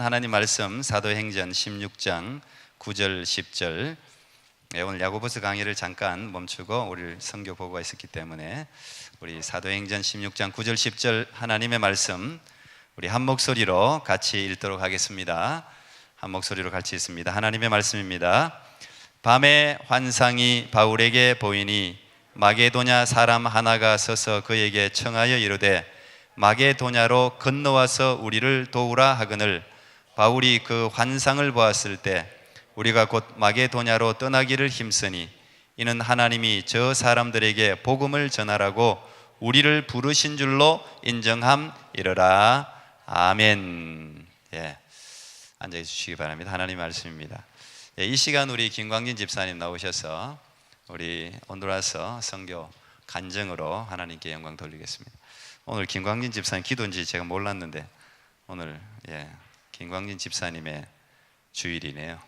주시는 하나님 말씀 사도행전 16장 9절 10절. 오늘 야고보서 강의를 잠깐 멈추고 우리 선교 보고가 있었기 때문에 우리 사도행전 16장 9절 10절 하나님의 말씀 우리 한 목소리로 같이 읽도록 하겠습니다. 한 목소리로 같이 읽습니다. 하나님의 말씀입니다. 밤에 환상이 바울에게 보이니 마게도냐 사람 하나가 서서 그에게 청하여 이르되 마게도냐로 건너와서 우리를 도우라 하거늘 바울이 그 환상을 보았을 때 우리가 곧 마게도냐로 떠나기를 힘쓰니 이는 하나님이 저 사람들에게 복음을 전하라고 우리를 부르신 줄로 인정함이러라. 아멘. 앉아 주시기 바랍니다. 하나님 말씀입니다. 이 시간 우리 김광진 집사님 나오셔서 우리 온두라스 선교 간증으로 하나님께 영광 돌리겠습니다. 오늘 김광진 집사님 기도인지 제가 몰랐는데 오늘 김광진 집사님의 주일이네요.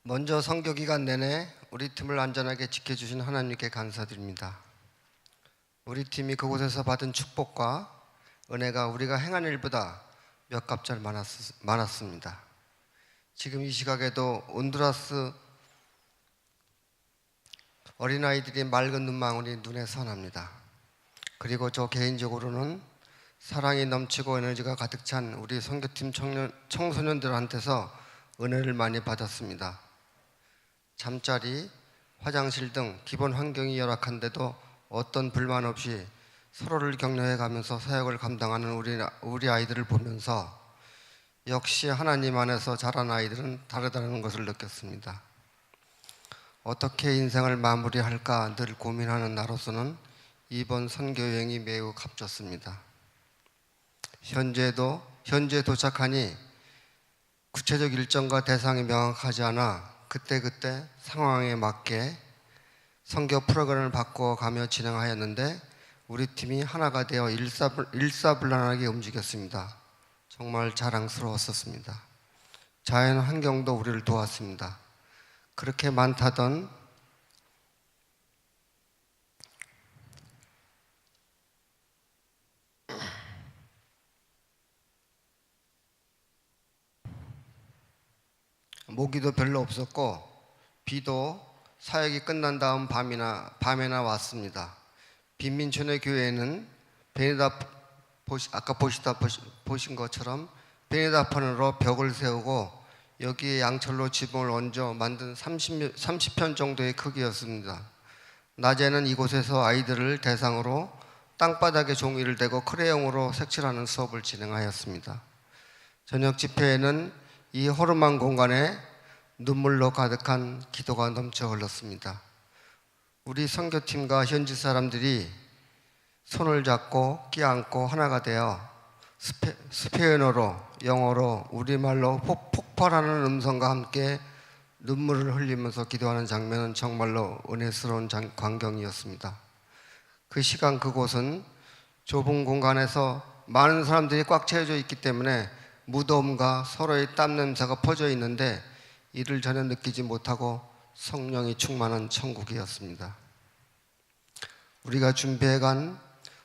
먼저 선교 기간 내내 우리 팀을 안전하게 지켜주신 하나님께 감사드립니다. 우리 팀이 그곳에서 받은 축복과 은혜가 우리가 행한 일보다 몇 값잘 많았습니다. 지금 이 시각에도 온두라스 어린아이들이 맑은 눈망울이 눈에 선합니다. 그리고 저 개인적으로는 사랑이 넘치고 에너지가 가득 찬 우리 선교팀 청소년들한테서 은혜를 많이 받았습니다. 잠자리, 화장실 등 기본 환경이 열악한데도 어떤 불만 없이 서로를 격려해 가면서 사역을 감당하는 우리 아이들을 보면서 역시 하나님 안에서 자란 아이들은 다르다는 것을 느꼈습니다. 어떻게 인생을 마무리할까 늘 고민하는 나로서는 이번 선교 여행이 매우 값졌습니다. 현재 도착하니 구체적 일정과 대상이 명확하지 않아 그때그때 상황에 맞게 선교 프로그램을 바꿔가며 진행하였는데 우리 팀이 하나가 되어 일사불란하게 움직였습니다. 정말 자랑스러웠었습니다. 자연 환경도 우리를 도왔습니다. 그렇게 많다던 모기도 별로 없었고 비도 사역이 끝난 다음 밤에나 왔습니다. 빈민촌의 교회는 아까 보신 것처럼 베네다판으로 벽을 세우고 여기에 양철로 지붕을 얹어 만든 30편 정도의 크기였습니다. 낮에는 이곳에서 아이들을 대상으로 땅바닥에 종이를 대고 크레용으로 색칠하는 수업을 진행하였습니다. 저녁 집회에는 이 허름한 공간에 눈물로 가득한 기도가 넘쳐 흘렀습니다. 우리 선교팀과 현지 사람들이 손을 잡고 끼안고 하나가 되어 스페인어로, 영어로, 우리말로 폭발하는 음성과 함께 눈물을 흘리면서 기도하는 장면은 정말로 은혜스러운 광경이었습니다. 그 시간 그곳은 좁은 공간에서 많은 사람들이 꽉 채워져 있기 때문에 무더움과 서로의 땀 냄새가 퍼져 있는데 이를 전혀 느끼지 못하고 성령이 충만한 천국이었습니다. 우리가 준비해간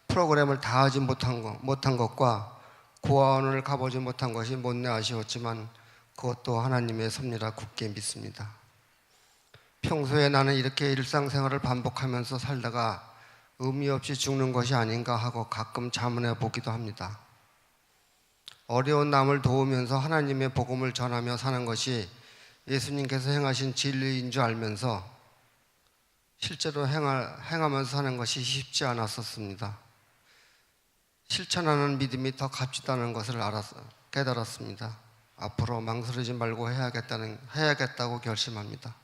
프로그램을 다 하지 못한 것과 고아원을 가보지 못한 것이 못내 아쉬웠지만 그것도 하나님의 섭리라 굳게 믿습니다. 평소에 나는 이렇게 일상생활을 반복하면서 살다가 의미 없이 죽는 것이 아닌가 하고 가끔 자문해 보기도 합니다. 어려운 남을 도우면서 하나님의 복음을 전하며 사는 것이 예수님께서 행하신 진리인 줄 알면서 실제로 행하면서 사는 것이 쉽지 않았었습니다. 실천하는 믿음이 더 값지다는 것을 깨달았습니다. 앞으로 망설이지 말고 해야겠다고 결심합니다.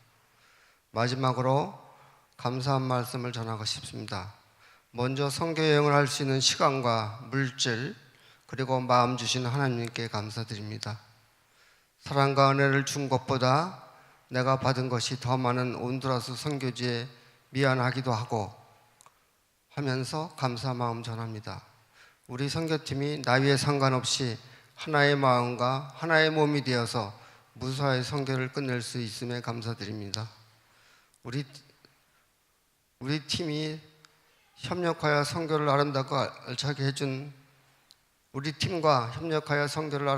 마지막으로 감사한 말씀을 전하고 싶습니다. 먼저 선교 여행을 할 수 있는 시간과 물질 그리고 마음 주신 하나님께 감사드립니다. 사랑과 은혜를 준 것보다 내가 받은 것이 더 많은 온두라스 선교지에 미안하기도 하고 하면서 감사 마음 전합니다. 우리 선교팀이 나이에 상관없이 하나의 마음과 하나의 몸이 되어서 무사히 선교를 끝낼 수 있음에 감사드립니다. 우리 팀이 협력하여 선교를 아름답고 알차게 해준 우리 팀과 협력하여 선교를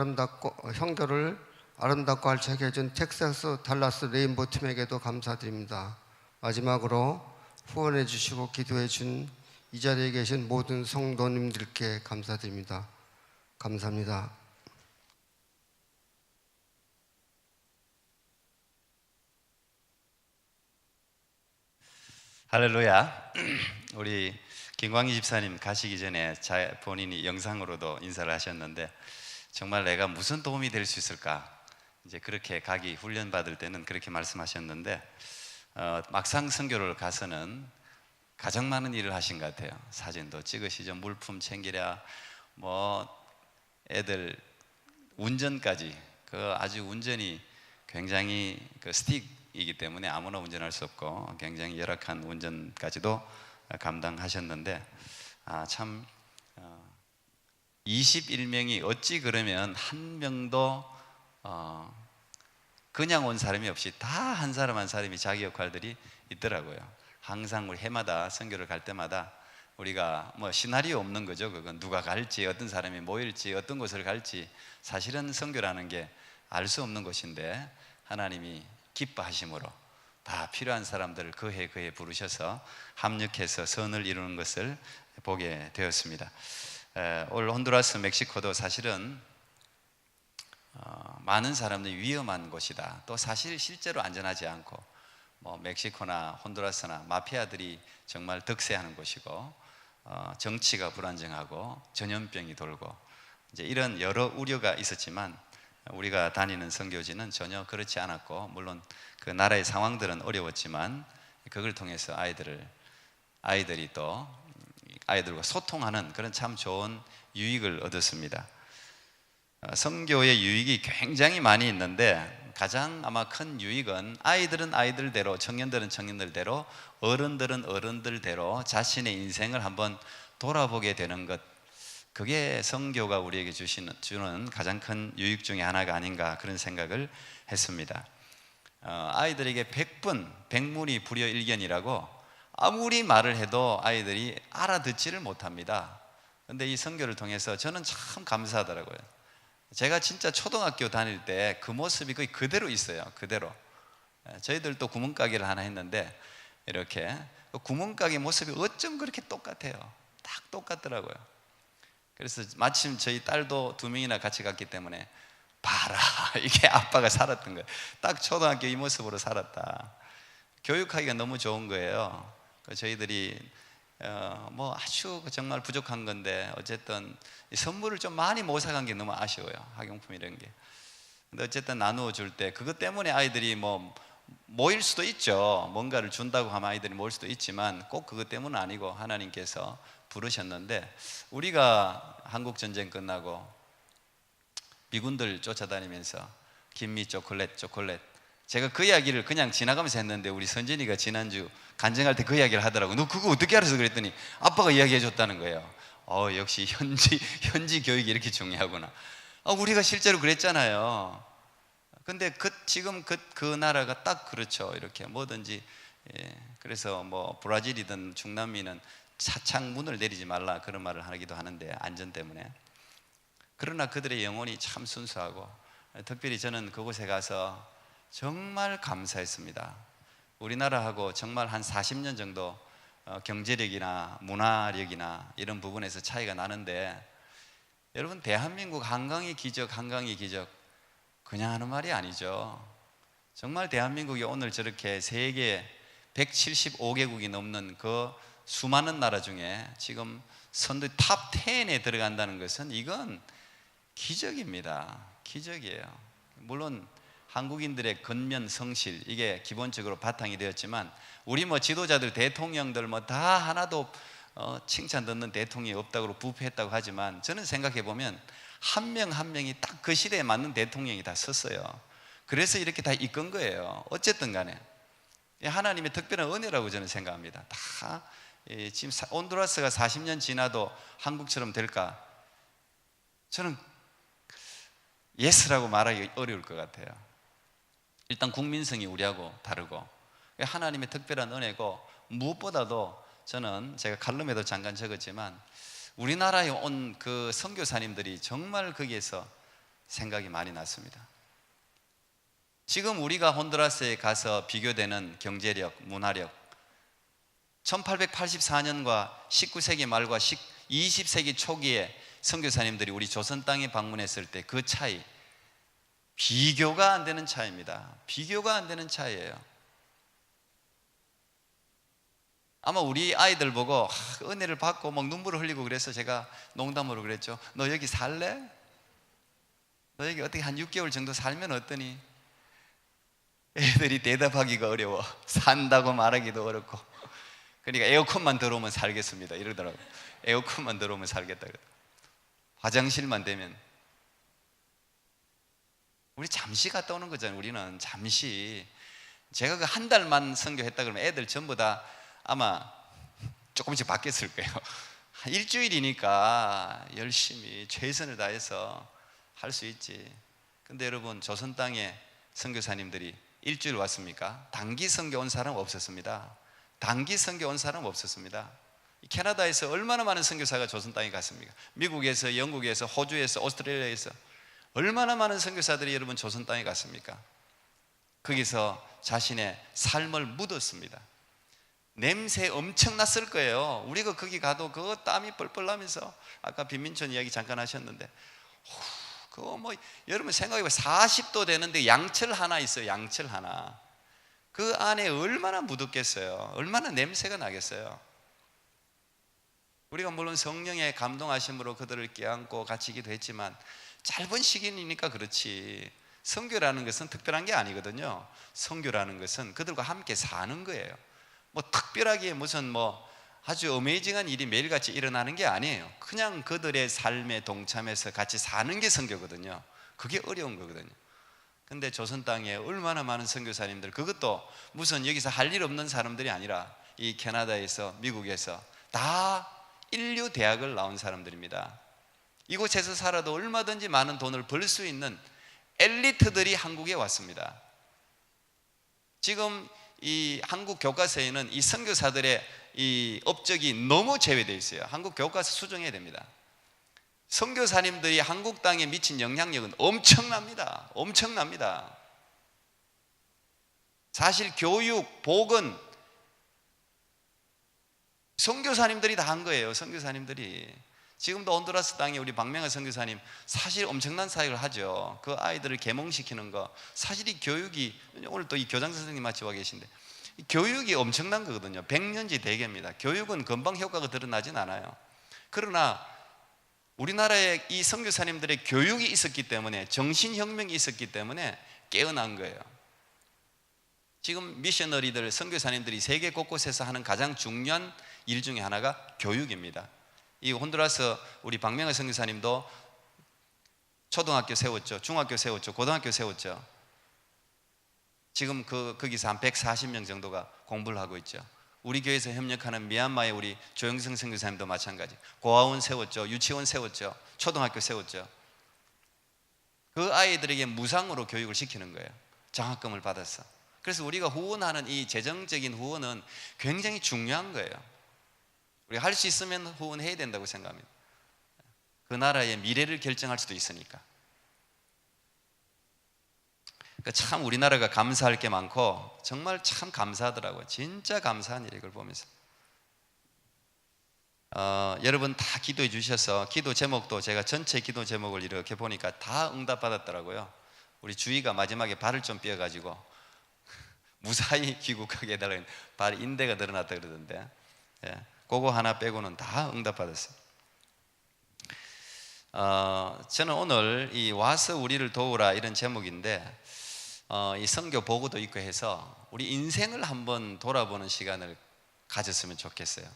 아름답고 알차게 해준 텍사스 달라스 레인보우 팀에게도 감사드립니다. 마지막으로 후원해 주시고 기도해 준 이 자리에 계신 모든 성도님들께 감사드립니다. 감사합니다. 할렐루야. 우리 김광희 집사님 가시기 전에 본인이 영상으로도 인사를 하셨는데 정말 내가 무슨 도움이 될 수 있을까? 이제 그렇게 가기 훈련 받을 때는 그렇게 말씀하셨는데 막상 선교를 가서는 가장 많은 일을 하신 것 같아요. 사진도 찍으시죠. 물품 챙기랴, 뭐 애들 운전까지. 그 아주 운전이 굉장히 그 스틱이기 때문에 아무나 운전할 수 없고 굉장히 열악한 운전까지도 감당하셨는데 참 21명이 어찌 그러면 한 명도 그냥 온 사람이 없이 다 한 사람 한 사람이 자기 역할들이 있더라고요. 항상 우리 해마다 선교를 갈 때마다 우리가 뭐 시나리오 없는 거죠. 그건 누가 갈지, 어떤 사람이 모일지, 어떤 곳을 갈지 사실은 선교라는 게 알 수 없는 것인데 하나님이 기뻐하심으로 다 필요한 사람들을 그 해 부르셔서 합력해서 선을 이루는 것을 보게 되었습니다. 올 혼두라스, 멕시코도 사실은 많은 사람들이 위험한 곳이다. 또 사실 실제로 안전하지 않고 뭐 멕시코나 혼두라스나 마피아들이 정말 득세하는 곳이고 정치가 불안정하고 전염병이 돌고 이제 이런 여러 우려가 있었지만 우리가 다니는 선교지는 전혀 그렇지 않았고 물론 그 나라의 상황들은 어려웠지만 그걸 통해서 아이들이 또 아이들과 소통하는 그런 참 좋은 유익을 얻었습니다. 선교의 유익이 굉장히 많이 있는데 가장 아마 큰 유익은 아이들은 아이들대로, 청년들은 청년들대로, 어른들은 어른들대로 자신의 인생을 한번 돌아보게 되는 것, 그게 선교가 우리에게 주는 가장 큰 유익 중에 하나가 아닌가 그런 생각을 했습니다. 아이들에게 백문이 불여일견이라고 아무리 말을 해도 아이들이 알아듣지를 못합니다. 그런데 이 선교를 통해서 저는 참 감사하더라고요. 제가 진짜 초등학교 다닐 때 그 모습이 거의 그대로 있어요. 그대로. 저희들도 구멍가게를 하나 했는데 이렇게 구멍가게 모습이 어쩜 그렇게 똑같아요. 딱 똑같더라고요. 그래서 마침 저희 딸도 2명이나 같이 갔기 때문에 봐라, 이게 아빠가 살았던 거예요. 딱 초등학교 이 모습으로 살았다. 교육하기가 너무 좋은 거예요. 저희들이 뭐 아주 정말 부족한 건데 어쨌든 선물을 좀 많이 못 사간 게 너무 아쉬워요. 학용품 이런 게. 근데 어쨌든 나누어 줄 때 그것 때문에 아이들이 뭐 모일 수도 있죠. 뭔가를 준다고 하면 아이들이 모일 수도 있지만 꼭 그것 때문은 아니고 하나님께서 부르셨는데 우리가 한국 전쟁 끝나고 미군들 쫓아다니면서 김미 초콜릿 제가 그 이야기를 그냥 지나가면서 했는데 우리 선진이가 지난주 간증할 때 그 이야기를 하더라고. 너 그거 어떻게 알아서 그랬더니 아빠가 이야기해 줬다는 거예요. 역시 현지 교육이 이렇게 중요하구나. 우리가 실제로 그랬잖아요. 근데 지금 그 나라가 딱 그렇죠. 이렇게 뭐든지 그래서 뭐 브라질이든 중남미는 차창 문을 내리지 말라 그런 말을 하기도 하는데 안전 때문에. 그러나 그들의 영혼이 참 순수하고 특별히 저는 그곳에 가서 정말 감사했습니다. 우리나라하고 정말 한 40년 정도 경제력이나 문화력이나 이런 부분에서 차이가 나는데 여러분 대한민국 한강의 기적 그냥 하는 말이 아니죠. 정말 대한민국이 오늘 저렇게 세계 175개국이 넘는 그 수많은 나라 중에 지금 선두 탑 10에 들어간다는 것은 이건 기적입니다. 기적이에요. 물론 한국인들의 근면 성실 이게 기본적으로 바탕이 되었지만 우리 뭐 지도자들 대통령들 뭐 다 하나도 칭찬 듣는 대통령이 없다고 부패했다고 하지만 저는 생각해 보면 한 명 한 명이 딱 그 시대에 맞는 대통령이 다 섰어요. 그래서 이렇게 다 이끈 거예요. 어쨌든 간에 하나님의 특별한 은혜라고 저는 생각합니다. 다 지금 온두라스가 40년 지나도 한국처럼 될까? 저는 예스라고 말하기 어려울 것 같아요. 일단 국민성이 우리하고 다르고 하나님의 특별한 은혜고, 무엇보다도 저는 제가 칼럼에도 잠깐 적었지만 우리나라에 온 그 선교사님들이 정말 거기에서 생각이 많이 났습니다. 지금 우리가 혼두라스에 가서 비교되는 경제력, 문화력, 1884년과 19세기 말과 20세기 초기에 선교사님들이 우리 조선 땅에 방문했을 때 그 차이, 비교가 안 되는 차이입니다. 비교가 안 되는 차이예요. 아마 우리 아이들 보고 은혜를 받고 막 눈물을 흘리고 그래서 제가 농담으로 그랬죠. 너 여기 살래? 너 여기 어떻게 한 6개월 정도 살면 어떠니? 애들이 대답하기가 어려워. 산다고 말하기도 어렵고. 그러니까 에어컨만 들어오면 살겠습니다 이러더라고요. 에어컨만 들어오면 살겠다 그러더라고요. 화장실만 되면. 우리 잠시 갔다 오는 거잖아요. 우리는 잠시. 제가 그 한 달만 선교했다 그러면 애들 전부 다 아마 조금씩 바뀌었을 거예요. 일주일이니까 열심히 최선을 다해서 할 수 있지. 근데 여러분, 조선 땅에 선교사님들이 일주일 왔습니까? 단기 선교 온 사람 없었습니다. 단기 선교 온 사람 없었습니다. 캐나다에서 얼마나 많은 선교사가 조선 땅에 갔습니까? 미국에서, 영국에서, 호주에서, 오스트레일리아에서 얼마나 많은 선교사들이 여러분 조선 땅에 갔습니까? 거기서 자신의 삶을 묻었습니다. 냄새 엄청 났을 거예요. 우리가 거기 가도 그거 땀이 뻘뻘 나면서, 아까 빈민촌 이야기 잠깐 하셨는데, 그거 뭐 여러분 생각해보면 40도 되는데 양철 하나 있어요. 양철 하나. 그 안에 얼마나 묻었겠어요. 얼마나 냄새가 나겠어요. 우리가 물론 성령의 감동하심으로 그들을 껴안고 같이 기도했지만 짧은 시기니까 그렇지, 선교라는 것은 특별한 게 아니거든요. 선교라는 것은 그들과 함께 사는 거예요. 뭐 특별하게 무슨 뭐 아주 어메이징한 일이 매일같이 일어나는 게 아니에요. 그냥 그들의 삶에 동참해서 같이 사는 게 선교거든요. 그게 어려운 거거든요. 근데 조선 땅에 얼마나 많은 선교사님들, 그것도 무슨 여기서 할 일 없는 사람들이 아니라 이 캐나다에서, 미국에서 다 인류 대학을 나온 사람들입니다. 이곳에서 살아도 얼마든지 많은 돈을 벌 수 있는 엘리트들이 한국에 왔습니다. 지금 이 한국 교과서에는 이 선교사들의 이 업적이 너무 제외되어 있어요. 한국 교과서 수정해야 됩니다. 선교사님들이 한국 땅에 미친 영향력은 엄청납니다. 엄청납니다. 사실 교육, 복은 선교사님들이 다 한 거예요. 선교사님들이. 지금도 온두라스 땅에 우리 박명하 선교사님 사실 엄청난 사역을 하죠. 그 아이들을 계몽시키는 거, 사실 이 교육이, 오늘 또 이 교장 선생님 마치 와 계신데, 교육이 엄청난 거거든요. 100년지 대계입니다. 교육은 금방 효과가 드러나진 않아요. 그러나 우리나라에 이 선교사님들의 교육이 있었기 때문에, 정신혁명이 있었기 때문에 깨어난 거예요. 지금 미셔너리들, 선교사님들이 세계 곳곳에서 하는 가장 중요한 일 중에 하나가 교육입니다. 이 혼두라스 우리 박명하 선교사님도 초등학교 세웠죠. 중학교 세웠죠. 고등학교 세웠죠. 지금 거기서 한 140명 정도가 공부를 하고 있죠. 우리 교회에서 협력하는 미얀마의 우리 조영성 선교사님도 마찬가지. 고아원 세웠죠. 유치원 세웠죠. 초등학교 세웠죠. 그 아이들에게 무상으로 교육을 시키는 거예요. 장학금을 받아서. 그래서 우리가 후원하는 이 재정적인 후원은 굉장히 중요한 거예요. 우리가 할 수 있으면 후원해야 된다고 생각합니다. 그 나라의 미래를 결정할 수도 있으니까. 참 우리나라가 감사할 게 많고 정말 참 감사하더라고요. 진짜 감사한 일이, 이걸 보면서. 여러분 다 기도해 주셔서, 기도 제목도 제가 전체 기도 제목을 이렇게 보니까 다 응답받았더라고요. 우리 주희가 마지막에 발을 좀 삐어가지고 무사히 귀국하게 해달라는, 발 인대가 늘어났다 그러던데, 그거 하나 빼고는 다 응답받았어요. 저는 오늘 이 와서 우리를 도우라 이런 제목인데, 이 선교 보고도 있고 해서 우리 인생을 한번 돌아보는 시간을 가졌으면 좋겠어요.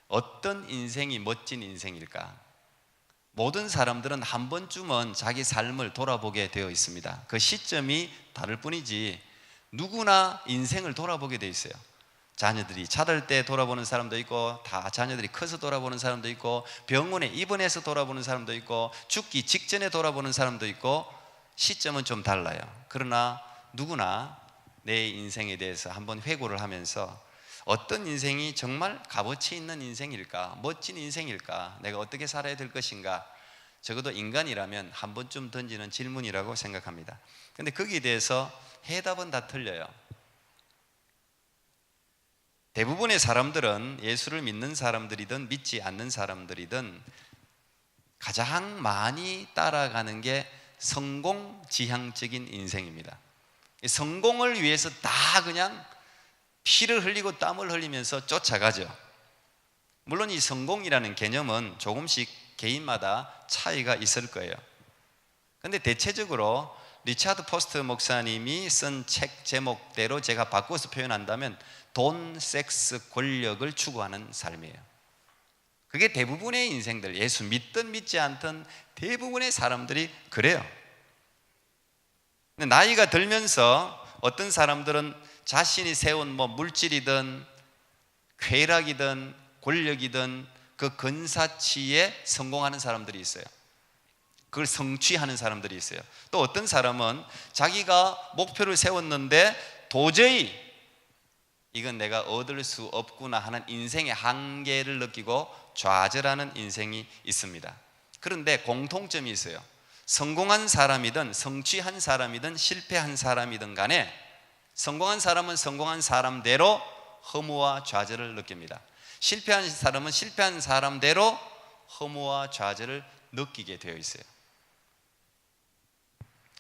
어떤 인생이 멋진 인생일까? 모든 사람들은 한 번쯤은 자기 삶을 돌아보게 되어 있습니다. 그 시점이 다를 뿐이지 누구나 인생을 돌아보게 되어 있어요. 자녀들이 자랄 때 돌아보는 사람도 있고, 다 자녀들이 커서 돌아보는 사람도 있고, 병원에 입원해서 돌아보는 사람도 있고, 죽기 직전에 돌아보는 사람도 있고, 시점은 좀 달라요. 그러나 누구나 내 인생에 대해서 한번 회고를 하면서 어떤 인생이 정말 값어치 있는 인생일까, 멋진 인생일까, 내가 어떻게 살아야 될 것인가, 적어도 인간이라면 한 번쯤 던지는 질문이라고 생각합니다. 근데 거기에 대해서 해답은 다 틀려요. 대부분의 사람들은, 예수를 믿는 사람들이든 믿지 않는 사람들이든, 가장 많이 따라가는 게 성공지향적인 인생입니다. 성공을 위해서 다 그냥 피를 흘리고 땀을 흘리면서 쫓아가죠. 물론 이 성공이라는 개념은 조금씩 개인마다 차이가 있을 거예요. 근데 대체적으로 리차드 포스트 목사님이 쓴 책 제목대로 제가 바꿔서 표현한다면 돈, 섹스, 권력을 추구하는 삶이에요. 그게 대부분의 인생들, 예수 믿든 믿지 않든 대부분의 사람들이 그래요. 근데 나이가 들면서 어떤 사람들은 자신이 세운 물질이든 쾌락이든 권력이든 그 근사치에 성공하는 사람들이 있어요. 그걸 성취하는 사람들이 있어요. 또 어떤 사람은 자기가 목표를 세웠는데 도저히 이건 내가 얻을 수 없구나 하는 인생의 한계를 느끼고 좌절하는 인생이 있습니다. 그런데 공통점이 있어요. 성공한 사람이든 성취한 사람이든 실패한 사람이든 간에 성공한 사람은 성공한 사람대로 허무와 좌절을 느낍니다. 실패한 사람은 실패한 사람대로 허무와 좌절을 느끼게 되어 있어요.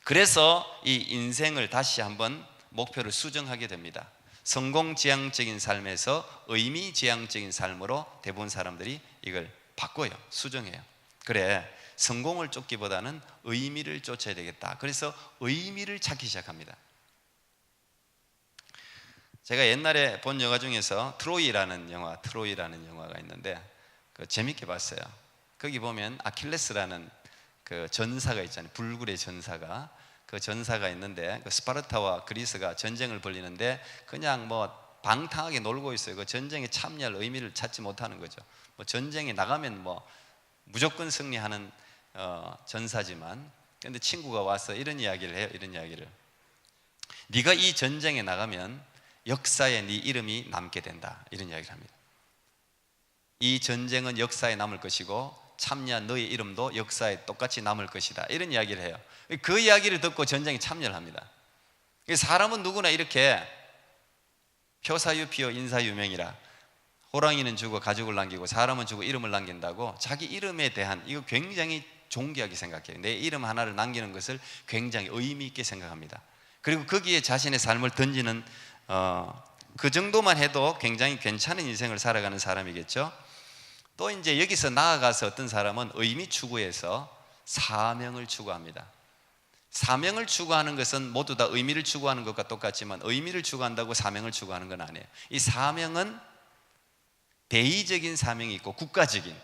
그래서 이 인생을 다시 한번 목표를 수정하게 됩니다. 성공지향적인 삶에서 의미지향적인 삶으로 대부분 사람들이 이걸 바꿔요. 수정해요. 그래, 성공을 쫓기보다는 의미를 쫓아야 되겠다. 그래서 의미를 찾기 시작합니다. 제가 옛날에 본 영화 중에서 트로이라는 영화가 있는데 재밌게 봤어요. 거기 보면 아킬레스라는 그 전사가 있잖아요. 불굴의 전사가, 그 전사가 있는데 그 스파르타와 그리스가 전쟁을 벌이는데 그냥 방탕하게 놀고 있어요. 그 전쟁에 참여할 의미를 찾지 못하는 거죠. 전쟁에 나가면 무조건 승리하는 전사지만, 근데 친구가 와서 이런 이야기를 해요. 이런 이야기를: 네가 이 전쟁에 나가면 역사에 네 이름이 남게 된다. 이런 이야기를 합니다. 이 전쟁은 역사에 남을 것이고 참여한 너의 이름도 역사에 똑같이 남을 것이다. 이런 이야기를 해요. 그 이야기를 듣고 전쟁에 참여를 합니다. 사람은 누구나 이렇게 표사유피요 인사유명이라, 호랑이는 죽어 가죽을 남기고 사람은 죽어 이름을 남긴다고 자기 이름에 대한, 이거 굉장히 존귀하게 생각해요. 내 이름 하나를 남기는 것을 굉장히 의미 있게 생각합니다. 그리고 거기에 자신의 삶을 던지는 그 정도만 해도 굉장히 괜찮은 인생을 살아가는 사람이겠죠. 또 이제 여기서 나아가서 어떤 사람은 의미 추구에서 사명을 추구합니다. 사명을 추구하는 것은 모두 다 의미를 추구하는 것과 똑같지만 의미를 추구한다고 사명을 추구하는 건 아니에요. 이 사명은 대의적인 사명이 있고 국가적인,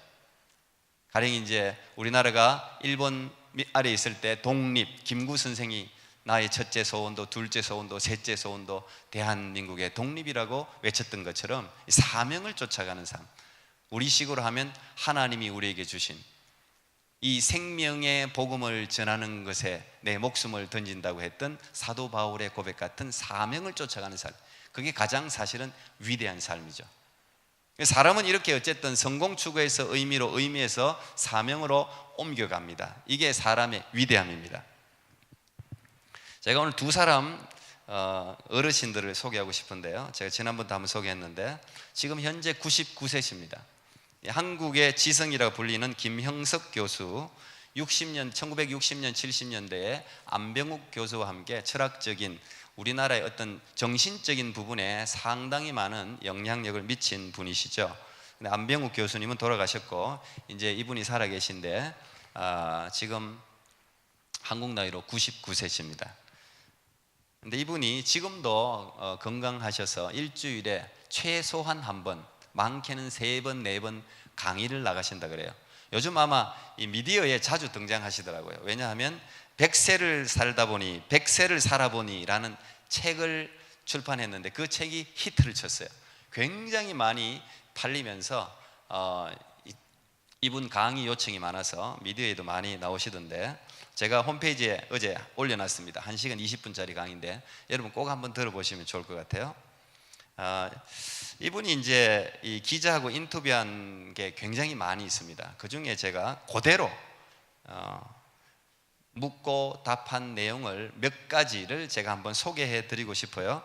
가령 이제 우리나라가 일본 아래 있을 때 독립, 김구 선생이 나의 첫째 소원도 둘째 소원도 셋째 소원도 대한민국의 독립이라고 외쳤던 것처럼 사명을 쫓아가는 삶, 우리식으로 하면 하나님이 우리에게 주신 이 생명의 복음을 전하는 것에 내 목숨을 던진다고 했던 사도 바울의 고백 같은 사명을 쫓아가는 삶, 그게 가장 사실은 위대한 삶이죠. 사람은 이렇게 어쨌든 성공 추구에서 의미에서 사명으로 옮겨갑니다. 이게 사람의 위대함입니다. 제가 오늘 두 사람 어르신들을 소개하고 싶은데요, 제가 지난번도 한번 소개했는데 지금 현재 99세십니다. 한국의 지성이라고 불리는 김형석 교수, 1960년 70년대에 안병욱 교수와 함께 철학적인, 우리나라의 어떤 정신적인 부분에 상당히 많은 영향력을 미친 분이시죠. 근데 안병욱 교수님은 돌아가셨고 이제 이분이 살아계신데 지금 한국 나이로 99세십니다. 근데 이분이 지금도 건강하셔서 일주일에 최소한 한 번, 많게는 3번, 4번 강의를 나가신다 그래요. 요즘 아마 이 미디어에 자주 등장하시더라고요. 왜냐하면 100세를 살다 보니 100세를 살아보니라는 책을 출판했는데 그 책이 히트를 쳤어요. 굉장히 많이 팔리면서 이분 강의 요청이 많아서 미디어에도 많이 나오시던데, 제가 홈페이지에 어제 올려놨습니다. 1시간 20분짜리 강의인데 여러분 꼭 한번 들어보시면 좋을 것 같아요. 이분이 이제 이 기자하고 인터뷰한 게 굉장히 많이 있습니다. 그 중에 제가 그대로 묻고 답한 내용을 몇 가지를 제가 한번 소개해 드리고 싶어요.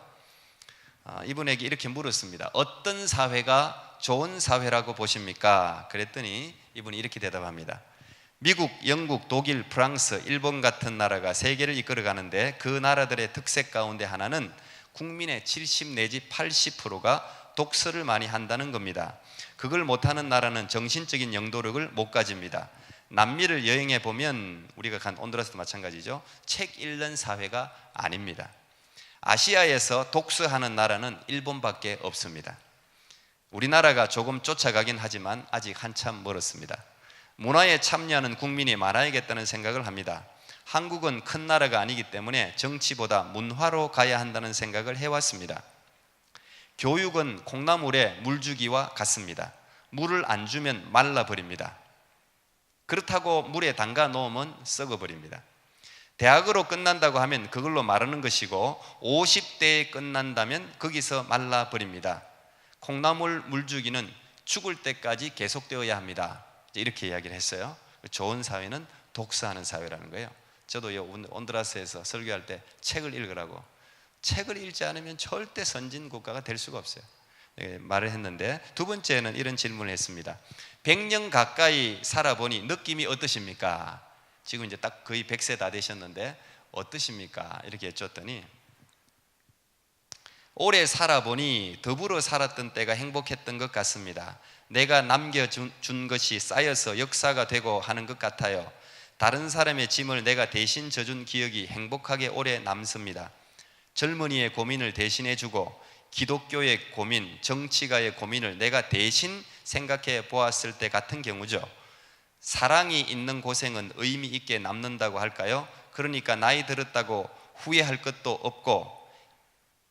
이분에게 이렇게 물었습니다. 어떤 사회가 좋은 사회라고 보십니까? 그랬더니 이분이 이렇게 대답합니다. 미국, 영국, 독일, 프랑스, 일본 같은 나라가 세계를 이끌어 가는데 그 나라들의 특색 가운데 하나는 국민의 70 내지 80%가 독서를 많이 한다는 겁니다. 그걸 못하는 나라는 정신적인 영도력을 못 가집니다. 남미를 여행해 보면 우리가 간 온두라스도 마찬가지죠. 책 읽는 사회가 아닙니다. 아시아에서 독서하는 나라는 일본밖에 없습니다. 우리나라가 조금 쫓아가긴 하지만 아직 한참 멀었습니다. 문화에 참여하는 국민이 많아야겠다는 생각을 합니다. 한국은 큰 나라가 아니기 때문에 정치보다 문화로 가야 한다는 생각을 해왔습니다. 교육은 콩나물에 물 주기와 같습니다. 물을 안 주면 말라버립니다. 그렇다고 물에 담가 놓으면 썩어버립니다. 대학으로 끝난다고 하면 그걸로 마르는 것이고 50대에 끝난다면 거기서 말라버립니다. 콩나물 물주기는 죽을 때까지 계속되어야 합니다. 이렇게 이야기를 했어요. 좋은 사회는 독서하는 사회라는 거예요. 저도 온두라스에서 설교할 때 책을 읽으라고, 책을 읽지 않으면 절대 선진 국가가 될 수가 없어요. 말을 했는데, 두 번째는 이런 질문을 했습니다. 100년 가까이 살아보니 느낌이 어떠십니까? 지금 이제 딱 거의 100세 다 되셨는데 어떠십니까? 이렇게 여쭈었더니, 오래 살아보니 더불어 살았던 때가 행복했던 것 같습니다. 내가 남겨준 것이 쌓여서 역사가 되고 하는 것 같아요. 다른 사람의 짐을 내가 대신 져준 기억이 행복하게 오래 남습니다. 젊은이의 고민을 대신해주고 기독교의 고민, 정치가의 고민을 내가 대신 생각해 보았을 때 같은 경우죠. 사랑이 있는 고생은 의미 있게 남는다고 할까요? 그러니까 나이 들었다고 후회할 것도 없고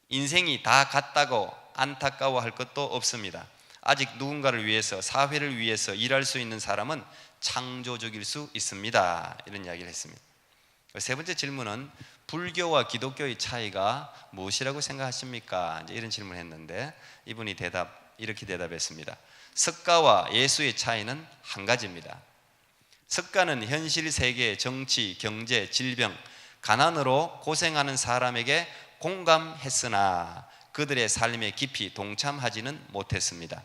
인생이 다 갔다고 안타까워할 것도 없습니다. 아직 누군가를 위해서, 사회를 위해서 일할 수 있는 사람은 창조적일 수 있습니다. 이런 이야기를 했습니다. 세 번째 질문은 불교와 기독교의 차이가 무엇이라고 생각하십니까? 이제 이런 질문을 했는데 이분이 이렇게 대답했습니다. 석가와 예수의 차이는 한 가지입니다. 석가는 현실 세계의 정치, 경제, 질병, 가난으로 고생하는 사람에게 공감했으나 그들의 삶에 깊이 동참하지는 못했습니다.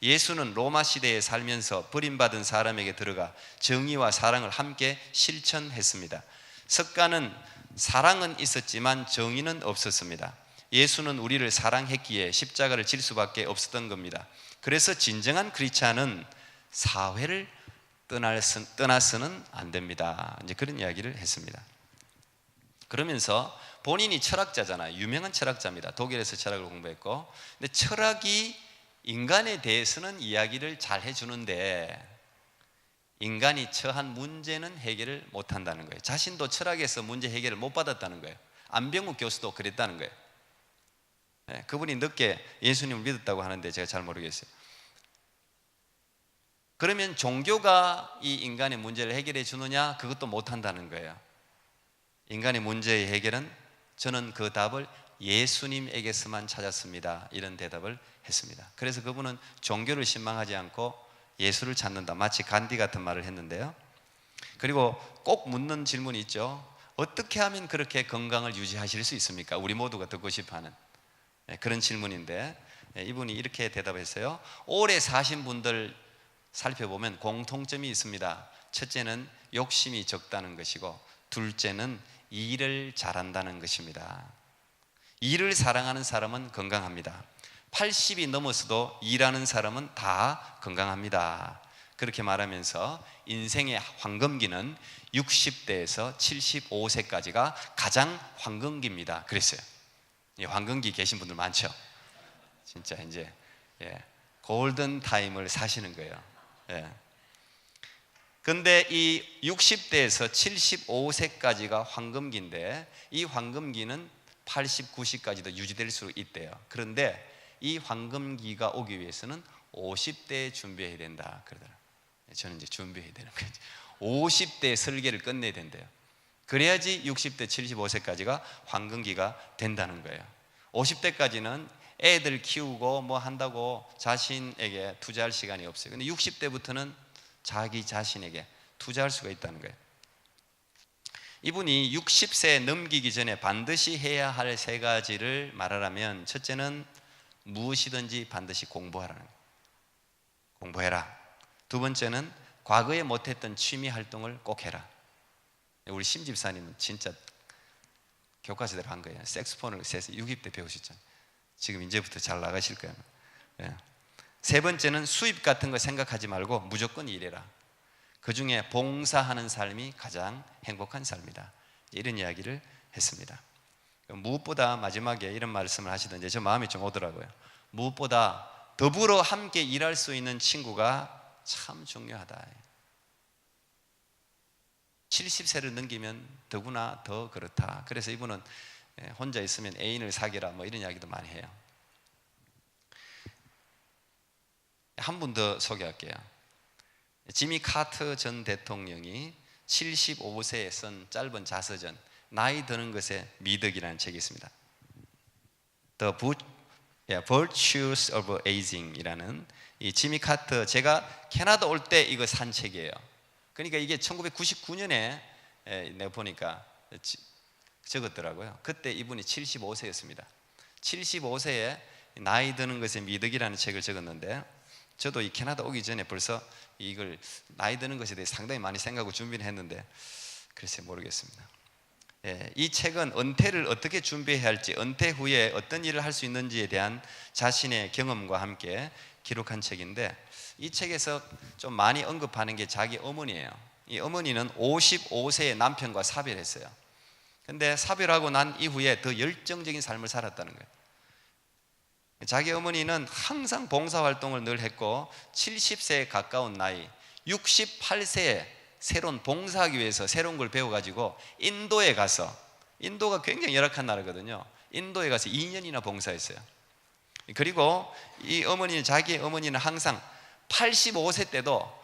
예수는 로마 시대에 살면서 버림받은 사람에게 들어가 정의와 사랑을 함께 실천했습니다. 석가는 사랑은 있었지만 정의는 없었습니다. 예수는 우리를 사랑했기에 십자가를 질 수밖에 없었던 겁니다. 그래서 진정한 크리스찬은 사회를 떠나서는 안 됩니다. 이제 그런 이야기를 했습니다. 그러면서 본인이 철학자잖아요. 유명한 철학자입니다. 독일에서 철학을 공부했고, 근데 철학이 인간에 대해서는 이야기를 잘 해주는데 인간이 처한 문제는 해결을 못한다는 거예요. 자신도 철학에서 문제 해결을 못 받았다는 거예요. 안병욱 교수도 그랬다는 거예요. 그분이 늦게 예수님을 믿었다고 하는데 제가 잘 모르겠어요. 그러면 종교가 이 인간의 문제를 해결해 주느냐? 그것도 못한다는 거예요. 인간의 문제의 해결은 저는 그 답을 예수님에게서만 찾았습니다. 이런 대답을 했습니다. 그래서 그분은 종교를 신망하지 않고 예수를 찾는다, 마치 간디 같은 말을 했는데요. 그리고 꼭 묻는 질문이 있죠. 어떻게 하면 그렇게 건강을 유지하실 수 있습니까? 우리 모두가 듣고 싶어하는 그런 질문인데 이분이 이렇게 대답했어요. 오래 사신 분들 살펴보면 공통점이 있습니다. 첫째는 욕심이 적다는 것이고, 둘째는 일을 잘한다는 것입니다. 일을 사랑하는 사람은 건강합니다. 80이 넘어서도 일하는 사람은 다 건강합니다. 그렇게 말하면서 인생의 황금기는 60대에서 75세까지가 가장 황금기입니다. 그랬어요. 황금기 계신 분들 많죠. 진짜 이제 골든 타임을 사시는 거예요. 근데 이 60대에서 75세까지가 황금기인데 이 황금기는 80, 90까지도 유지될 수 있대요. 그런데 이 황금기가 오기 위해서는 50대에 준비해야 된다 그러더라고요. 저는 이제 준비해야 되는 거죠. 50대에 설계를 끝내야 된대요. 그래야지 60대, 75세까지가 황금기가 된다는 거예요. 50대까지는 애들 키우고 뭐 한다고 자신에게 투자할 시간이 없어요. 근데 60대부터는 자기 자신에게 투자할 수가 있다는 거예요. 이분이 60세 넘기기 전에 반드시 해야 할 3가지를 말하라면, 첫째는 무엇이든지 반드시 공부하라는 거예요. 공부해라. 두 번째는 과거에 못했던 취미 활동을 꼭 해라. 우리 심 집사님은 진짜 교과서대로 한 거예요. 색소폰을 60대 배우셨잖아요. 지금 이제부터 잘 나가실 거예요. 예. 세 번째는 수입 같은 거 생각하지 말고 무조건 일해라. 그 중에 봉사하는 삶이 가장 행복한 삶이다. 이런 이야기를 했습니다. 무엇보다 마지막에 이런 말씀을 하시던데 저 마음이 좀 오더라고요. 무엇보다 더불어 함께 일할 수 있는 친구가 참 중요하다. 70세를 넘기면 더구나 더 그렇다. 그래서 이분은 혼자 있으면 애인을 사귀라 뭐 이런 이야기도 많이 해요. 한 분 더 소개할게요. 지미 카터 전 대통령이 75세에 쓴 짧은 자서전 나이 드는 것의 미덕이라는 책이 있습니다. The Virtues of Aging이라는 이 지미 카터, 제가 캐나다 올 때 이거 산 책이에요. 그러니까 이게 1999년에 내가 보니까 적었더라고요. 그때 이분이 75세였습니다. 75세에 나이 드는 것의 미덕이라는 책을 적었는데, 저도 이 캐나다 오기 전에 벌써 이걸 나이 드는 것에 대해 상당히 많이 생각하고 준비를 했는데 글쎄 모르겠습니다. 이 책은 은퇴를 어떻게 준비해야 할지, 은퇴 후에 어떤 일을 할 수 있는지에 대한 자신의 경험과 함께 기록한 책인데, 이 책에서 좀 많이 언급하는 게 자기 어머니예요. 이 어머니는 55세의 남편과 사별했어요. 근데 사별하고 난 이후에 더 열정적인 삶을 살았다는 거예요. 자기 어머니는 항상 봉사활동을 늘 했고 70세에 가까운 나이 68세에 새로운 봉사하기 위해서 새로운 걸 배워가지고 인도에 가서, 인도가 굉장히 열악한 나라거든요. 인도에 가서 2년이나 봉사했어요. 그리고 이 어머니는, 자기 어머니는 항상 85세 때도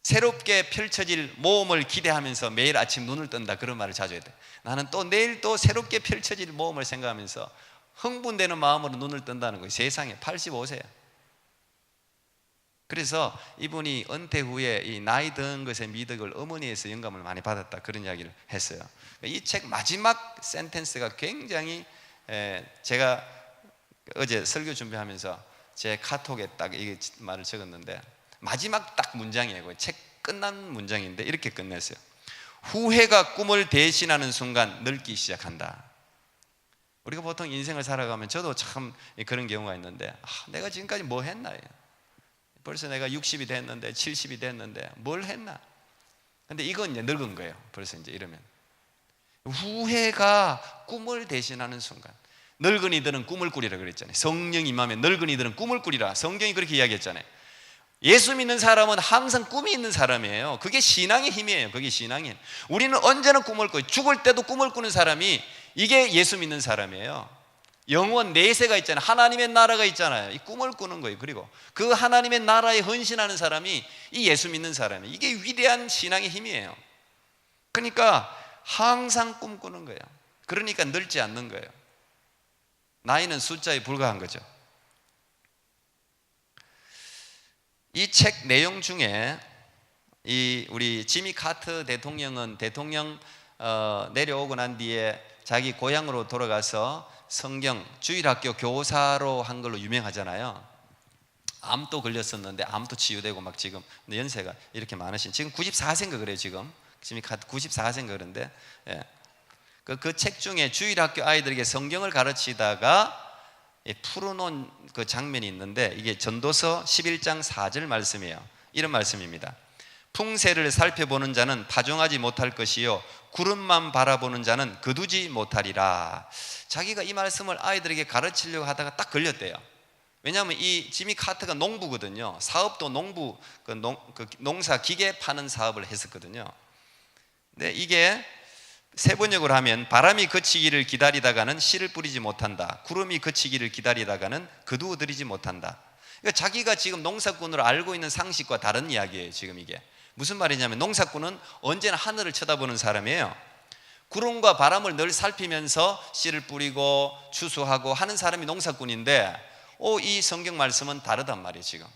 새롭게 펼쳐질 모험을 기대하면서 매일 아침 눈을 뜬다, 그런 말을 자주 해요. 나는 또 내일 또 새롭게 펼쳐질 모험을 생각하면서 흥분되는 마음으로 눈을 뜬다는 거예요. 세상에 85세야. 그래서 이분이 은퇴 후에 이 나이 든 것의 미덕을 어머니에서 영감을 많이 받았다, 그런 이야기를 했어요. 이 책 마지막 센텐스가 굉장히, 제가 어제 설교 준비하면서 제 카톡에 딱 이 말을 적었는데 마지막 딱 문장이에요. 책 끝난 문장인데 이렇게 끝냈어요. 후회가 꿈을 대신하는 순간 늙기 시작한다. 우리가 보통 인생을 살아가면, 저도 참 그런 경우가 있는데, 내가 지금까지 뭐 했나? 벌써 내가 60이 됐는데 70이 됐는데 뭘 했나? 근데 이건 이제 늙은 거예요. 벌써 이제 이러면 후회가 꿈을 대신하는 순간, 늙은이들은 꿈을 꾸리라 그랬잖아요. 성령 임하면 늙은이들은 꿈을 꾸리라, 성경이 그렇게 이야기했잖아요. 예수 믿는 사람은 항상 꿈이 있는 사람이에요. 그게 신앙의 힘이에요. 그게 신앙의 힘. 우리는 언제나 꿈을 꿔요. 죽을 때도 꿈을 꾸는 사람이, 이게 예수 믿는 사람이에요. 영원 내세가 있잖아요. 하나님의 나라가 있잖아요. 이 꿈을 꾸는 거예요. 그리고 그 하나님의 나라에 헌신하는 사람이 이 예수 믿는 사람이에요. 이게 위대한 신앙의 힘이에요. 그러니까 항상 꿈꾸는 거예요. 그러니까 늙지 않는 거예요. 나이는 숫자에 불과한 거죠. 이 책 내용 중에 이 우리 지미 카터 대통령은 대통령 내려오고 난 뒤에 자기 고향으로 돌아가서 성경 주일학교 교사로 한 걸로 유명하잖아요. 암도 걸렸었는데 암도 치유되고 막 지금 연세가 이렇게 많으신, 지금 94세인가 그래요. 지금 지미 카터 94세인가 그런데, 그 책 중에 주일학교 아이들에게 성경을 가르치다가 풀어놓은 그 장면이 있는데, 이게 전도서 11장 4절 말씀이에요. 이런 말씀입니다. 풍세를 살펴보는 자는 파종하지 못할 것이요 구름만 바라보는 자는 거두지 못하리라. 자기가 이 말씀을 아이들에게 가르치려고 하다가 딱 걸렸대요. 왜냐하면 이 지미 카터가 농부거든요. 사업도 농부, 농사 기계 파는 사업을 했었거든요. 근데 이게 세번역으로 하면 바람이 그치기를 기다리다가는 씨를 뿌리지 못한다. 구름이 그치기를 기다리다가는 거두어들이지 못한다. 그러니까 자기가 지금 농사꾼으로 알고 있는 상식과 다른 이야기예요. 지금 이게 무슨 말이냐면, 농사꾼은 언제나 하늘을 쳐다보는 사람이에요. 구름과 바람을 늘 살피면서 씨를 뿌리고 추수하고 하는 사람이 농사꾼인데, 이 성경 말씀은 다르단 말이에요. 지금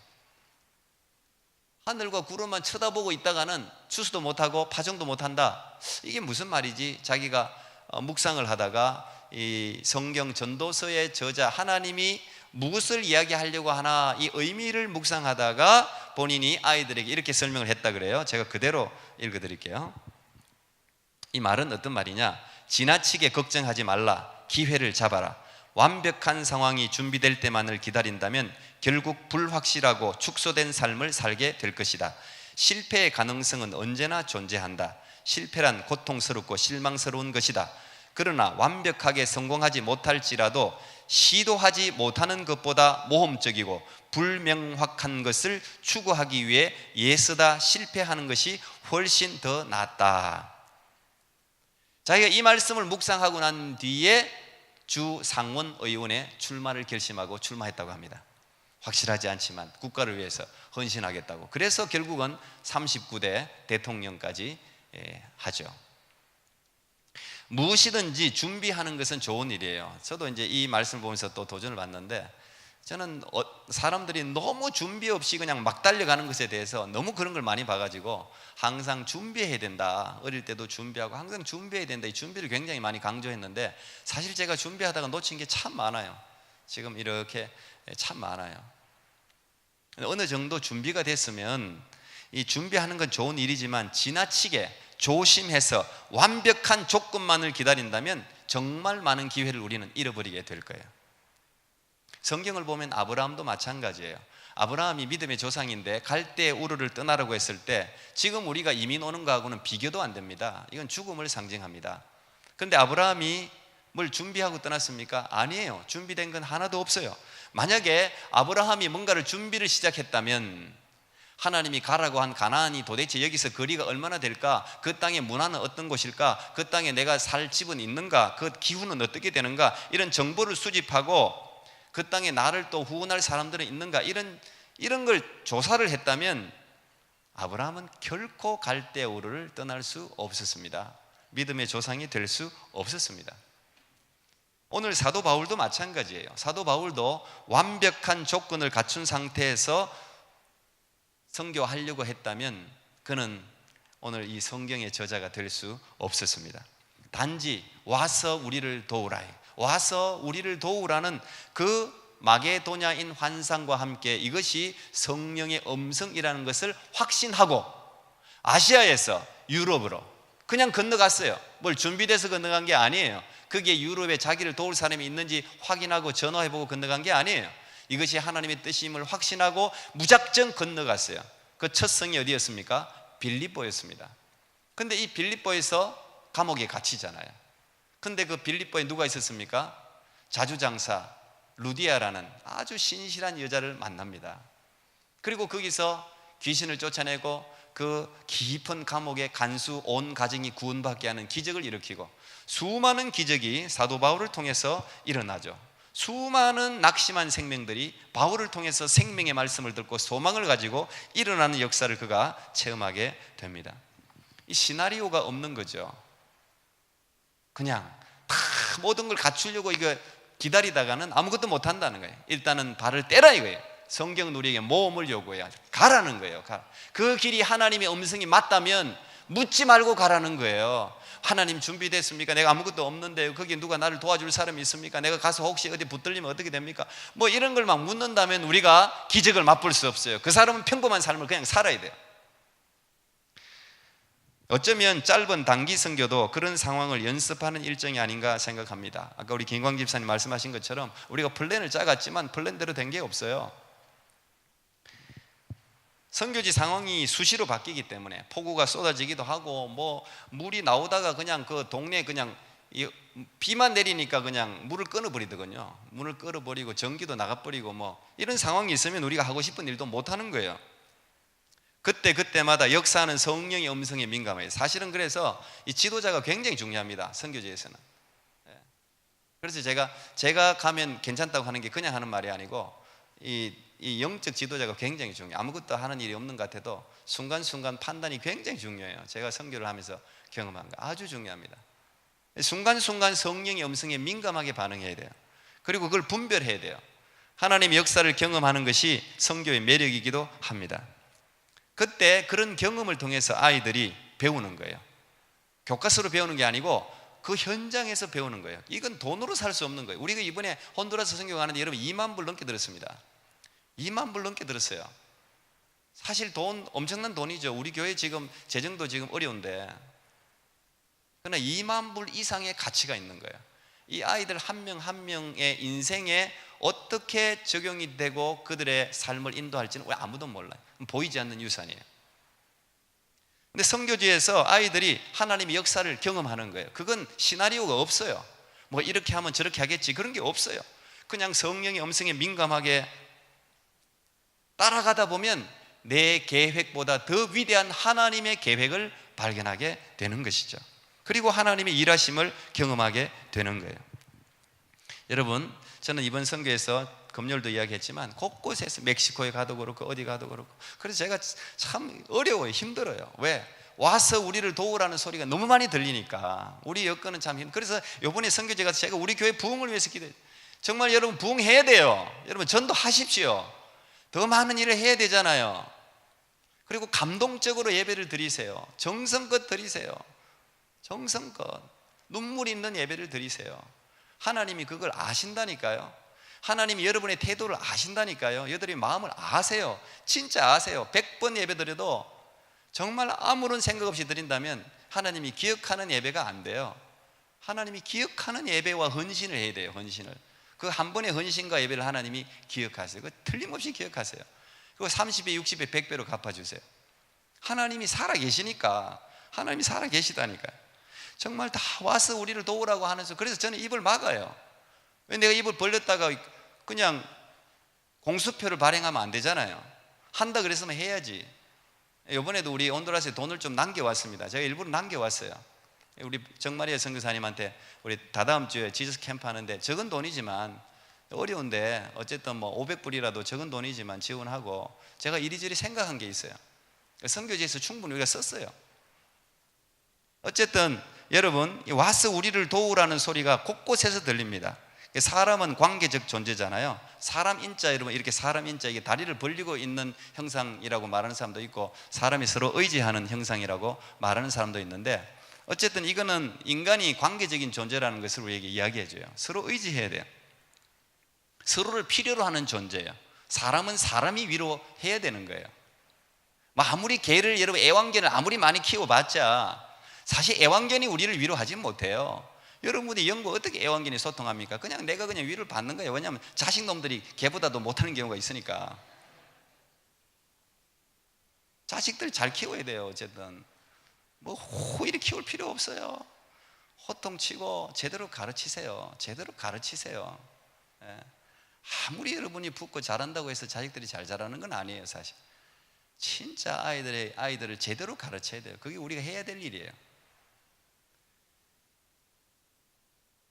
하늘과 구름만 쳐다보고 있다가는 추수도 못하고 파종도 못한다. 이게 무슨 말이지? 자기가 묵상을 하다가 이 성경 전도서의 저자 하나님이 무엇을 이야기하려고 하나, 이 의미를 묵상하다가 본인이 아이들에게 이렇게 설명을 했다 그래요. 제가 그대로 읽어드릴게요. 이 말은 어떤 말이냐? 지나치게 걱정하지 말라. 기회를 잡아라. 완벽한 상황이 준비될 때만을 기다린다면 결국 불확실하고 축소된 삶을 살게 될 것이다. 실패의 가능성은 언제나 존재한다. 실패란 고통스럽고 실망스러운 것이다. 그러나 완벽하게 성공하지 못할지라도 시도하지 못하는 것보다 모험적이고 불명확한 것을 추구하기 위해 애쓰다 실패하는 것이 훨씬 더 낫다. 자기가 이 말씀을 묵상하고 난 뒤에 주 상원 의원에 출마를 결심하고 출마했다고 합니다. 확실하지 않지만 국가를 위해서 헌신하겠다고. 그래서 결국은 39대 대통령까지 하죠. 무엇이든지 준비하는 것은 좋은 일이에요. 저도 이제 이 말씀을 보면서 또 도전을 받는데, 저는 사람들이 너무 준비 없이 그냥 막 달려가는 것에 대해서 너무 그런 걸 많이 봐가지고 항상 준비해야 된다. 어릴 때도 준비하고 항상 준비해야 된다. 이 준비를 굉장히 많이 강조했는데, 사실 제가 준비하다가 놓친 게 참 많아요. 지금 이렇게 참 많아요. 어느 정도 준비가 됐으면, 이 준비하는 건 좋은 일이지만 지나치게 조심해서 완벽한 조건만을 기다린다면 정말 많은 기회를 우리는 잃어버리게 될 거예요. 성경을 보면 아브라함도 마찬가지예요. 아브라함이 믿음의 조상인데 갈대 우르를 떠나라고 했을 때 지금 우리가 이민 오는 거하고는 비교도 안 됩니다. 이건 죽음을 상징합니다. 그런데 아브라함이 뭘 준비하고 떠났습니까? 아니에요. 준비된 건 하나도 없어요. 만약에 아브라함이 뭔가를 준비를 시작했다면, 하나님이 가라고 한 가나안이 도대체 여기서 거리가 얼마나 될까? 그 땅의 문화는 어떤 곳일까? 그 땅에 내가 살 집은 있는가? 그 기후는 어떻게 되는가? 이런 정보를 수집하고 그 땅에 나를 또 후원할 사람들은 있는가? 이런 걸 조사를 했다면 아브라함은 결코 갈대 우르를 떠날 수 없었습니다. 믿음의 조상이 될 수 없었습니다. 오늘 사도 바울도 마찬가지예요. 사도 바울도 완벽한 조건을 갖춘 상태에서 선교하려고 했다면 그는 오늘 이 성경의 저자가 될 수 없었습니다. 단지 와서 우리를 도우라, 와서 우리를 도우라는 그 마게도냐인 환상과 함께 이것이 성령의 음성이라는 것을 확신하고 아시아에서 유럽으로 그냥 건너갔어요. 뭘 준비돼서 건너간 게 아니에요. 그게 유럽에 자기를 도울 사람이 있는지 확인하고 전화해보고 건너간 게 아니에요. 이것이 하나님의 뜻임을 확신하고 무작정 건너갔어요. 그 첫 성이 어디였습니까? 빌립보였습니다. 근데 이 빌립보에서 감옥에 갇히잖아요. 근데 그 빌립보에 누가 있었습니까? 자주장사 루디아라는 아주 신실한 여자를 만납니다. 그리고 거기서 귀신을 쫓아내고 그 깊은 감옥의 간수 온 가정이 구원받게 하는 기적을 일으키고, 수많은 기적이 사도 바울을 통해서 일어나죠. 수많은 낙심한 생명들이 바울을 통해서 생명의 말씀을 듣고 소망을 가지고 일어나는 역사를 그가 체험하게 됩니다. 이 시나리오가 없는 거죠. 그냥 다 모든 걸 갖추려고 이거 기다리다가는 아무것도 못 한다는 거예요. 일단은 발을 떼라 이거예요. 성경은 우리에게 모험을 요구해요. 가라는 거예요. 그 길이 하나님의 음성이 맞다면 묻지 말고 가라는 거예요. 하나님 준비됐습니까? 내가 아무것도 없는데 거기 누가 나를 도와줄 사람이 있습니까? 내가 가서 혹시 어디 붙들리면 어떻게 됩니까? 뭐 이런 걸 막 묻는다면 우리가 기적을 맛볼 수 없어요. 그 사람은 평범한 삶을 그냥 살아야 돼요. 어쩌면 짧은 단기 선교도 그런 상황을 연습하는 일정이 아닌가 생각합니다. 아까 우리 김광 집사님 말씀하신 것처럼 우리가 플랜을 짜갔지만 플랜대로 된 게 없어요. 선교지 상황이 수시로 바뀌기 때문에 폭우가 쏟아지기도 하고 뭐 물이 나오다가 그냥 그 동네 그냥 비만 내리니까 그냥 물을 끊어버리더군요. 물을 끊어버리고 전기도 나가버리고 뭐 이런 상황이 있으면 우리가 하고 싶은 일도 못하는 거예요. 그때마다 역사하는 성령의 음성에 민감해요. 사실은 그래서 이 지도자가 굉장히 중요합니다. 선교지에서는. 그래서 제가 가면 괜찮다고 하는 게 그냥 하는 말이 아니고 이 영적 지도자가 굉장히 중요해요. 아무것도 하는 일이 없는 것 같아도 순간순간 판단이 굉장히 중요해요. 제가 선교를 하면서 경험한 거 아주 중요합니다. 순간순간 성령의 음성에 민감하게 반응해야 돼요. 그리고 그걸 분별해야 돼요. 하나님의 역사를 경험하는 것이 선교의 매력이기도 합니다. 그때 그런 경험을 통해서 아이들이 배우는 거예요. 교과서로 배우는 게 아니고 그 현장에서 배우는 거예요. 이건 돈으로 살 수 없는 거예요. 우리가 이번에 혼두라스 선교 가는데 여러분 2만 불 넘게 들었습니다. 2만 불 넘게 들었어요. 사실 돈 엄청난 돈이죠. 우리 교회 지금 재정도 지금 어려운데, 그러나 2만 불 이상의 가치가 있는 거예요. 이 아이들 한 명 한 명의 인생에 어떻게 적용이 되고 그들의 삶을 인도할지는 왜 아무도 몰라요. 보이지 않는 유산이에요. 근데 선교지에서 아이들이 하나님의 역사를 경험하는 거예요. 그건 시나리오가 없어요. 뭐 이렇게 하면 저렇게 하겠지, 그런 게 없어요. 그냥 성령의 음성에 민감하게 따라가다 보면 내 계획보다 더 위대한 하나님의 계획을 발견하게 되는 것이죠. 그리고 하나님의 일하심을 경험하게 되는 거예요. 여러분, 저는 이번 선교에서 금요일도 이야기했지만 곳곳에서 멕시코에 가도 그렇고 어디 가도 그렇고, 그래서 제가 참 어려워요. 힘들어요. 왜? 와서 우리를 도우라는 소리가 너무 많이 들리니까 우리 여건은 참 그래서 이번에 선교제 가서 제가 우리 교회 부흥을 위해서 기도해요. 정말 여러분 부흥해야 돼요. 여러분 전도하십시오. 더 많은 일을 해야 되잖아요. 그리고 감동적으로 예배를 드리세요. 정성껏 드리세요. 정성껏 눈물 있는 예배를 드리세요. 하나님이 그걸 아신다니까요. 하나님이 여러분의 태도를 아신다니까요. 여러분의 마음을 아세요. 진짜 아세요. 100번 예배 드려도 정말 아무런 생각 없이 드린다면 하나님이 기억하는 예배가 안 돼요. 하나님이 기억하는 예배와 헌신을 해야 돼요. 헌신을. 그 한 번의 헌신과 예배를 하나님이 기억하세요. 그 틀림없이 기억하세요. 그리고 30배, 60배, 100배로 갚아주세요. 하나님이 살아계시니까, 하나님이 살아계시다니까요. 정말 다 와서 우리를 도우라고 하면서, 그래서 저는 입을 막아요. 왜? 내가 입을 벌렸다가 그냥 공수표를 발행하면 안 되잖아요. 한다 그랬으면 해야지. 이번에도 우리 온두라스에 돈을 좀 남겨왔습니다. 제가 일부러 남겨왔어요. 우리 정마리아 선교사님한테 우리 다다음 주에 지저스 캠프 하는데 적은 돈이지만 어려운데 어쨌든 뭐 500불이라도 적은 돈이지만 지원하고, 제가 이리저리 생각한 게 있어요. 선교지에서 충분히 우리가 썼어요. 어쨌든 여러분, 와서 우리를 도우라는 소리가 곳곳에서 들립니다. 사람은 관계적 존재잖아요. 사람 인자, 여러분 이렇게 사람 인자, 이게 다리를 벌리고 있는 형상이라고 말하는 사람도 있고 사람이 서로 의지하는 형상이라고 말하는 사람도 있는데, 어쨌든 이거는 인간이 관계적인 존재라는 것을 우리에게 이야기해줘요. 서로 의지해야 돼요. 서로를 필요로 하는 존재예요. 사람은 사람이 위로해야 되는 거예요. 아무리 개를, 여러분 애완견을 아무리 많이 키워봤자 사실 애완견이 우리를 위로하지 못해요. 여러분들이 영과 어떻게 애완견이 소통합니까? 그냥 내가 그냥 위로를 받는 거예요. 왜냐하면 자식놈들이 개보다도 못하는 경우가 있으니까. 자식들 잘 키워야 돼요. 어쨌든 뭐 호의를 키울 필요 없어요. 호통치고 제대로 가르치세요. 제대로 가르치세요. 예. 아무리 여러분이 붙고 잘한다고 해서 자식들이 잘 자라는 건 아니에요. 사실 진짜 아이들을 제대로 가르쳐야 돼요. 그게 우리가 해야 될 일이에요.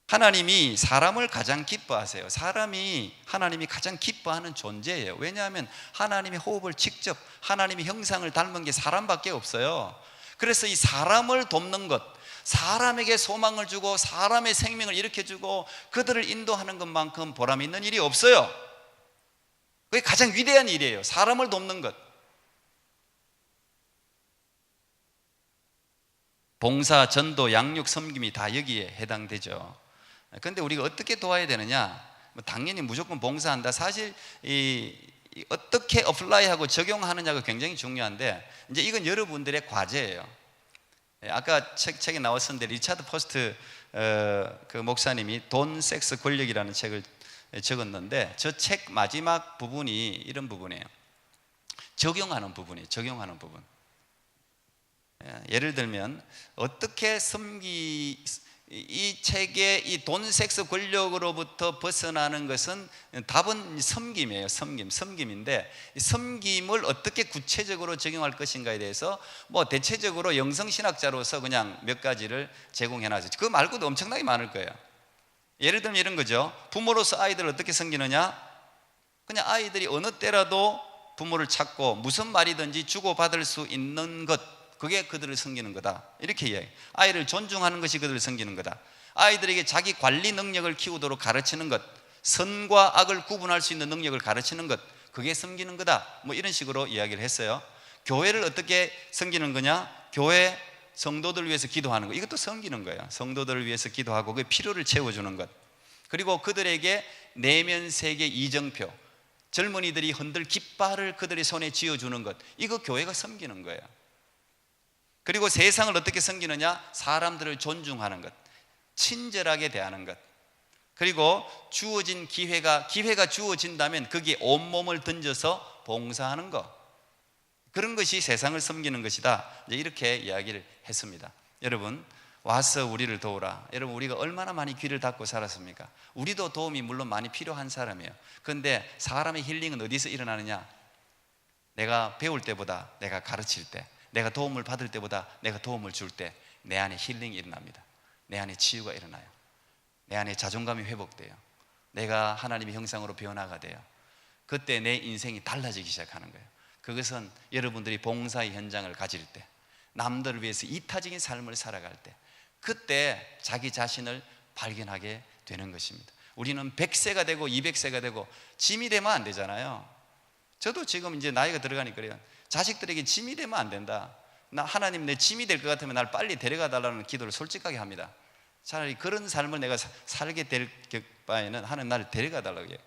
하나님이 사람을 가장 기뻐하세요. 사람이 하나님이 가장 기뻐하는 존재예요. 왜냐하면 하나님의 호흡을 직접, 하나님의 형상을 닮은 게 사람밖에 없어요. 그래서 이 사람을 돕는 것, 사람에게 소망을 주고 사람의 생명을 일으켜주고 그들을 인도하는 것만큼 보람 있는 일이 없어요. 그게 가장 위대한 일이에요. 사람을 돕는 것. 봉사, 전도, 양육, 섬김이 다 여기에 해당되죠. 그런데 우리가 어떻게 도와야 되느냐? 당연히 무조건 봉사한다. 사실 어떻게 어플라이하고 적용하느냐가 굉장히 중요한데, 이제 이건 여러분들의 과제예요. 아까 책에 나왔었는데 리차드 포스트 그 목사님이 돈, 섹스, 권력이라는 책을 적었는데, 저 책 마지막 부분이 이런 부분이에요. 적용하는 부분이에요. 적용하는 부분. 예를 들면 어떻게 이 책의 이 돈, 섹스, 권력으로부터 벗어나는 것은 답은 섬김이에요. 섬김인데 이 섬김을 어떻게 구체적으로 적용할 것인가에 대해서 뭐 대체적으로 영성신학자로서 그냥 몇 가지를 제공해 놨어요. 그 말고도 엄청나게 많을 거예요. 예를 들면 이런 거죠. 부모로서 아이들을 어떻게 섬기느냐? 그냥 아이들이 어느 때라도 부모를 찾고 무슨 말이든지 주고받을 수 있는 것, 그게 그들을 섬기는 거다. 이렇게 이야기해요. 아이를 존중하는 것이 그들을 섬기는 거다. 아이들에게 자기 관리 능력을 키우도록 가르치는 것, 선과 악을 구분할 수 있는 능력을 가르치는 것, 그게 섬기는 거다. 뭐 이런 식으로 이야기를 했어요. 교회를 어떻게 섬기는 거냐? 교회 성도들을 위해서 기도하는 것, 이것도 섬기는 거예요. 성도들을 위해서 기도하고 그 필요를 채워주는 것, 그리고 그들에게 내면 세계 이정표, 젊은이들이 흔들 깃발을 그들의 손에 쥐어주는 것, 이거 교회가 섬기는 거예요. 그리고 세상을 어떻게 섬기느냐? 사람들을 존중하는 것, 친절하게 대하는 것, 그리고 주어진 기회가 주어진다면 거기에 온몸을 던져서 봉사하는 것, 그런 것이 세상을 섬기는 것이다. 이렇게 이야기를 했습니다. 여러분, 와서 우리를 도우라. 여러분, 우리가 얼마나 많이 귀를 닫고 살았습니까? 우리도 도움이 물론 많이 필요한 사람이에요. 그런데 사람의 힐링은 어디서 일어나느냐? 내가 배울 때보다 내가 가르칠 때, 내가 도움을 받을 때보다 내가 도움을 줄 때 내 안에 힐링이 일어납니다. 내 안에 치유가 일어나요. 내 안에 자존감이 회복돼요. 내가 하나님의 형상으로 변화가 돼요. 그때 내 인생이 달라지기 시작하는 거예요. 그것은 여러분들이 봉사의 현장을 가질 때, 남들을 위해서 이타적인 삶을 살아갈 때, 그때 자기 자신을 발견하게 되는 것입니다. 우리는 100세가 되고 200세가 되고 짐이 되면 안 되잖아요. 저도 지금 이제 나이가 들어가니까 그래요. 자식들에게 짐이 되면 안 된다. 나 하나님 내 짐이 될 것 같으면 날 빨리 데려가 달라는 기도를 솔직하게 합니다. 차라리 그런 삶을 내가 살게 될 바에는 하나님 나를 데려가 달라고 해요.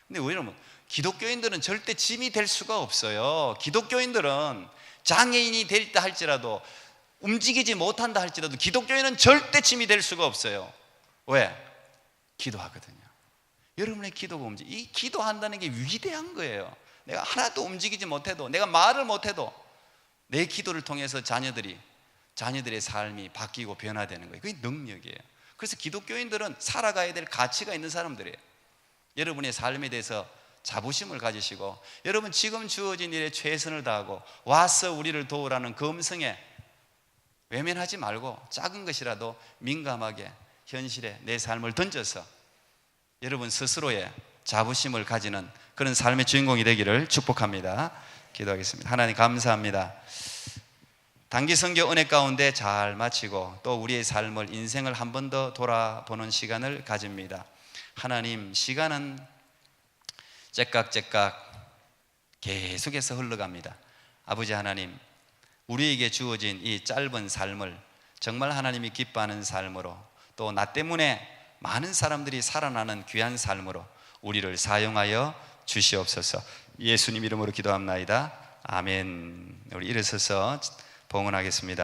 근데 왜 이러면 기독교인들은 절대 짐이 될 수가 없어요. 기독교인들은 장애인이 될다 할지라도, 움직이지 못한다 할지라도 기독교인은 절대 짐이 될 수가 없어요. 왜? 기도하거든요. 여러분의 기도가 이 기도한다는 게 위대한 거예요. 내가 하나도 움직이지 못해도, 내가 말을 못해도 내 기도를 통해서 자녀들의 삶이 바뀌고 변화되는 거예요. 그게 능력이에요. 그래서 기독교인들은 살아가야 될 가치가 있는 사람들이에요. 여러분의 삶에 대해서 자부심을 가지시고, 여러분 지금 주어진 일에 최선을 다하고 와서 우리를 도우라는 검성에 외면하지 말고 작은 것이라도 민감하게 현실에 내 삶을 던져서 여러분 스스로의 자부심을 가지는 그런 삶의 주인공이 되기를 축복합니다. 기도하겠습니다. 하나님 감사합니다. 단기 선교 은혜 가운데 잘 마치고 또 우리의 삶을, 인생을 한 번 더 돌아보는 시간을 가집니다. 하나님, 시간은 째깍째깍 계속해서 흘러갑니다. 아버지 하나님, 우리에게 주어진 이 짧은 삶을 정말 하나님이 기뻐하는 삶으로, 또 나 때문에 많은 사람들이 살아나는 귀한 삶으로 우리를 사용하여 주시옵소서. 예수님 이름으로 기도합나이다. 아멘. 우리 일어서서 봉헌하겠습니다.